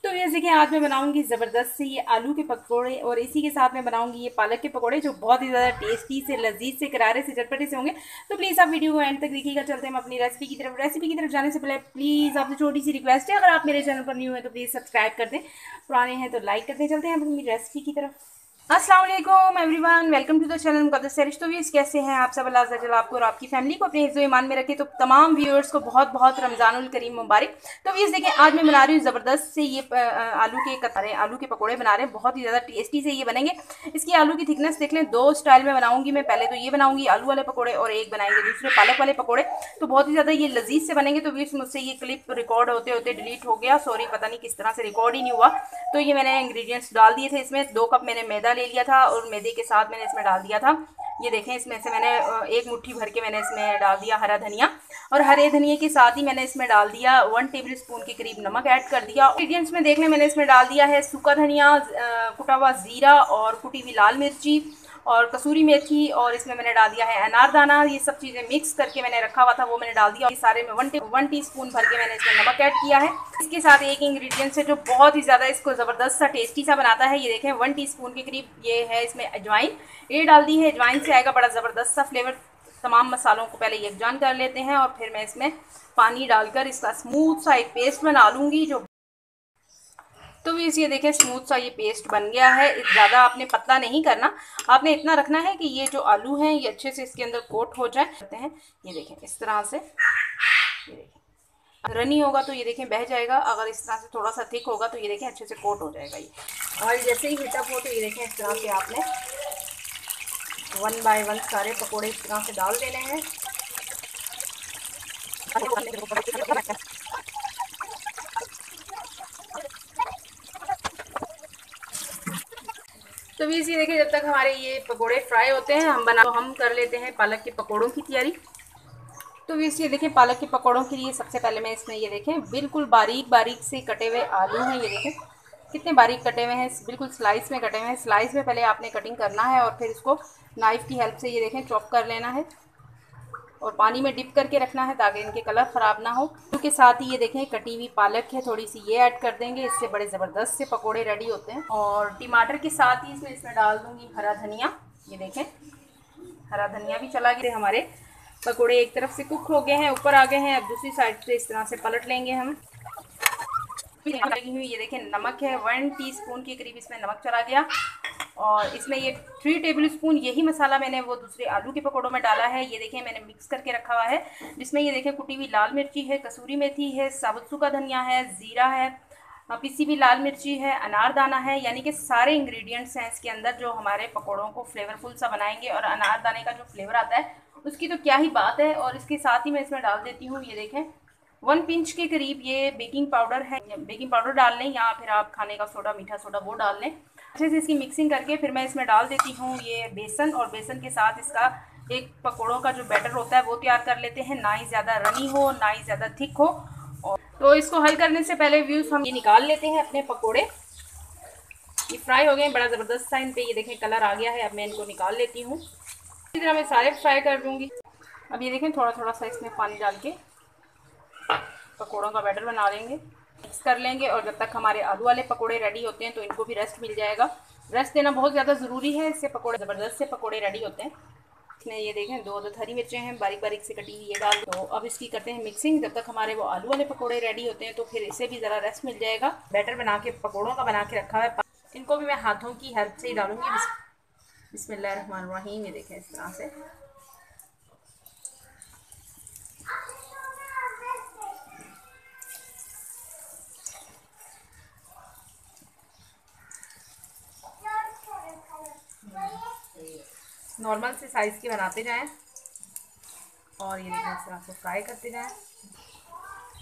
तो ये देखिए आज मैं बनाऊंगी ज़बरदस्त से ये आलू के पकौड़े और इसी के साथ मैं बनाऊंगी ये पालक के पकौड़े जो बहुत ही ज़्यादा टेस्टी से लजीज से करारे से चटपटे से होंगे। तो प्लीज़ आप वीडियो को एंड तक देखिएगा। चलते हैं हम अपनी रेसिपी की तरफ जाने से पहले प्लीज़ आपसे छोटी सी रिक्वेस्ट है, अगर आप मेरे चैनल पर न्यू है तो प्लीज़ सब्सक्राइब कर दें, पुराने हैं तो लाइक कर दें। चलते हैं अपनी रेसिपी की तरफ। अस्सलाम वालेकुम everyone, welcome to the channel Muqaddas Sairish. तो व्यूअर्स कैसे हैं आप सब? अल्लाह ताला आपको और आपकी फैमिली को अपने हिफ्ज़ ईमान में रखे। तो तमाम व्यूअर्स को बहुत बहुत रमज़ानुल करीम मुबारक। तो व्यूअर्स देखिए आज मैं बना रही हूँ ज़बरदस्त से ये आलू के पकौड़े बना रहे हैं, बहुत ही ज़्यादा टेस्टी से ये बनेंगे। इसकी आलू की थिकनेस देख लें, दो स्टाइल में बनाऊंगी मैं। पहले तो ये बनाऊंगी आलू वाले पकौड़े और एक बनाएंगे दूसरे पालक वाले पकौड़े। तो बहुत ही ज़्यादा ये लजीज से बनेंगे। तो व्यूअर्स मुझसे ये क्लिप रिकॉर्ड होते होते डिलीट हो गया, सॉरी, पता नहीं किस तरह से रिकॉर्ड ही नहीं हुआ। तो ये मैंने इंग्रेडिएंट्स डाल दिए थे। इसमें 2 कप मैंने मैदा ले लिया था और मैदे के साथ मैंने इसमें डाल दिया था, ये देखें, इसमें से मैंने एक मुट्ठी भर के मैंने इसमें डाल दिया हरा धनिया, और हरे धनिए के साथ ही मैंने इसमें डाल दिया 1 टेबल स्पून के करीब नमक ऐड कर दिया। इंग्रेडिएंट्स में देख लें, मैंने इसमें डाल दिया है सूखा धनिया, कुटा हुआ जीरा और कुटी हुई लाल मिर्ची और कसूरी मेथी, और इसमें मैंने डाल दिया है अनारदाना। ये सब चीज़ें मिक्स करके मैंने रखा हुआ था वो मैंने डाल दिया। ये सारे में 1 टीस्पून भर के मैंने इसमें नमक ऐड किया है। इसके साथ एक इंग्रेडिएंट है जो बहुत ही ज़्यादा इसको ज़बरदस्त सा टेस्टी सा बनाता है, ये देखें 1 टीस्पून के करीब ये है इसमें अजवाइन। ये डाल दी है, अजवाइन से आएगा बड़ा ज़बरदस्त सा फ्लेवर। तमाम मसालों को पहले यकजान कर लेते हैं और फिर मैं इसमें पानी डालकर इसका स्मूथ सा एक पेस्ट बना लूँगी। जो तो ये देखें स्मूथ सा ये पेस्ट बन गया है। ज़्यादा आपने पतला नहीं करना, आपने इतना रखना है कि ये जो आलू हैं ये अच्छे से इसके अंदर कोट हो जाए। करते हैं, ये देखें इस तरह से, ये देखें रनी होगा तो ये देखें बह जाएगा, अगर इस तरह से थोड़ा सा थिक होगा तो ये देखें अच्छे से कोट हो जाएगा ये। और जैसे ही हीटअप हो तो ये देखें इस तरह से आपने 1 बाय 1 सारे पकोड़े इस तरह से डाल देने हैं। तो भी इसी देखिए जब तक हमारे ये पकोड़े फ्राई होते हैं हम कर लेते हैं पालक के पकोड़ों की तैयारी। तो भी इसी देखिए पालक के पकोड़ों के लिए सबसे पहले मैं इसमें ये देखें बिल्कुल बारीक बारीक से कटे हुए आलू हैं, ये देखें कितने बारीक कटे हुए हैं, बिल्कुल स्लाइस में कटे हुए हैं। स्लाइस में पहले आपने कटिंग करना है और फिर इसको नाइफ़ की हेल्प से ये देखें चॉप कर लेना है और पानी में डिप करके रखना है ताकि इनके कलर ख़राब ना हो। उसके साथ ही ये देखें कटी हुई पालक है थोड़ी सी, ये ऐड कर देंगे, इससे बड़े ज़बरदस्त से पकोड़े रेडी होते हैं। और टमाटर के साथ ही इसमें डाल दूँगी हरा धनिया, ये देखें हरा धनिया भी चला गया। हमारे पकोड़े एक तरफ से कुक हो गए हैं, ऊपर आ गए हैं, अब दूसरी साइड से इस तरह से पलट लेंगे हम। लगी हुई ये देखें नमक है, 1 टीस्पून के करीब इसमें नमक चला गया। और इसमें ये 3 टेबल स्पून यही मसाला मैंने वो दूसरे आलू के पकौड़ों में डाला है, ये देखें मैंने मिक्स करके रखा हुआ है, जिसमें ये देखें कुटी हुई लाल मिर्ची है, कसूरी मेथी है, साबुत सूखा धनिया है, ज़ीरा है, पिसी हुई लाल मिर्ची है, अनारदाना है। यानी कि सारे इंग्रेडिएंट्स हैं इसके अंदर जो हमारे पकौड़ों को फ्लेवरफुल सा बनाएंगे। और अनारदाने का जो फ्लेवर आता है उसकी तो क्या ही बात है। और इसके साथ ही मैं इसमें डाल देती हूँ, ये देखें 1 पिंच के करीब ये बेकिंग पाउडर है, बेकिंग पाउडर डाल लें या फिर आप खाने का सोडा, मीठा सोडा वो डाल लें। अच्छे से इसकी मिक्सिंग करके फिर मैं इसमें डाल देती हूँ ये बेसन, और बेसन के साथ इसका एक पकौड़ों का जो बैटर होता है वो तैयार कर लेते हैं, ना ही ज़्यादा रनी हो ना ही ज़्यादा थिक हो। और तो इसको हल करने से पहले व्यूज़ हम ये निकाल लेते हैं अपने पकौड़े। ये फ्राई हो गए हैं, बड़ा ज़बरदस्त सा इन पे ये देखें कलर आ गया है। अब मैं इनको निकाल लेती हूँ, इसी तरह मैं सारे फ्राई कर दूँगी। अब ये देखें थोड़ा थोड़ा सा इसमें पानी डाल के पकोड़ों का बैटर बना लेंगे, मिक्स कर लेंगे। और जब तक हमारे आलू वाले पकोड़े रेडी होते हैं तो इनको भी रेस्ट मिल जाएगा। रेस्ट देना बहुत ज़्यादा ज़रूरी है, इससे पकोड़े ज़बरदस्त से पकोड़े रेडी होते हैं। इसमें ये देखें 2 हरी मिर्चें हैं बारीक बारीक से कटी हुई, ये डाल दो। अब इसकी करते हैं मिक्सिंग, जब तक हमारे वो आलू वाले पकोड़े रेडी होते हैं तो फिर इसे भी ज़रा रेस्ट मिल जाएगा। बैटर बना के पकोड़ों का बना के रखा है, इनको भी मैं हाथों की हेल्प से ही डालूंगी। बिस्मिल्लाहिर्रहमानिर्रहीम, ये देखें इस तरह से। नॉर्मल से साइज़ के बनाते जाएं और ये देखें इस तरह से फ्राई करते जाएं।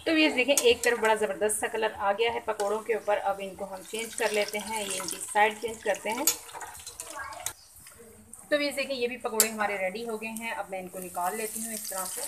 तो ये देखें एक तरफ बड़ा ज़बरदस्त सा कलर आ गया है पकोड़ों के ऊपर। अब इनको हम चेंज कर लेते हैं, ये इनकी साइड चेंज करते हैं। तो ये देखें ये भी पकोड़े हमारे रेडी हो गए हैं। अब मैं इनको निकाल लेती हूँ इस तरह से।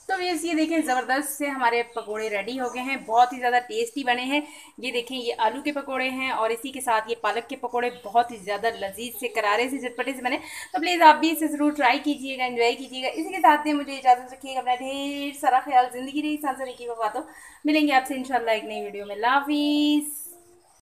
तो ये देखें ज़बरदस्त से हमारे पकोड़े रेडी हो गए हैं, बहुत ही ज़्यादा टेस्टी बने हैं। ये देखें ये आलू के पकोड़े हैं और इसी के साथ ये पालक के पकोड़े बहुत ही ज़्यादा लजीज से करारे से झटपटे से बने। तो प्लीज़ आप भी इसे ज़रूर ट्राई कीजिएगा, एंजॉय कीजिएगा। इसी के साथ में मुझे इजाज़त रखिएगा, अपना ढेर सारा ख्याल, ज़िंदगी रही सांसने की बातों। मिलेंगे आपसे इंशाल्लाह एक नई वीडियो में। अल्लाह हाफिज़।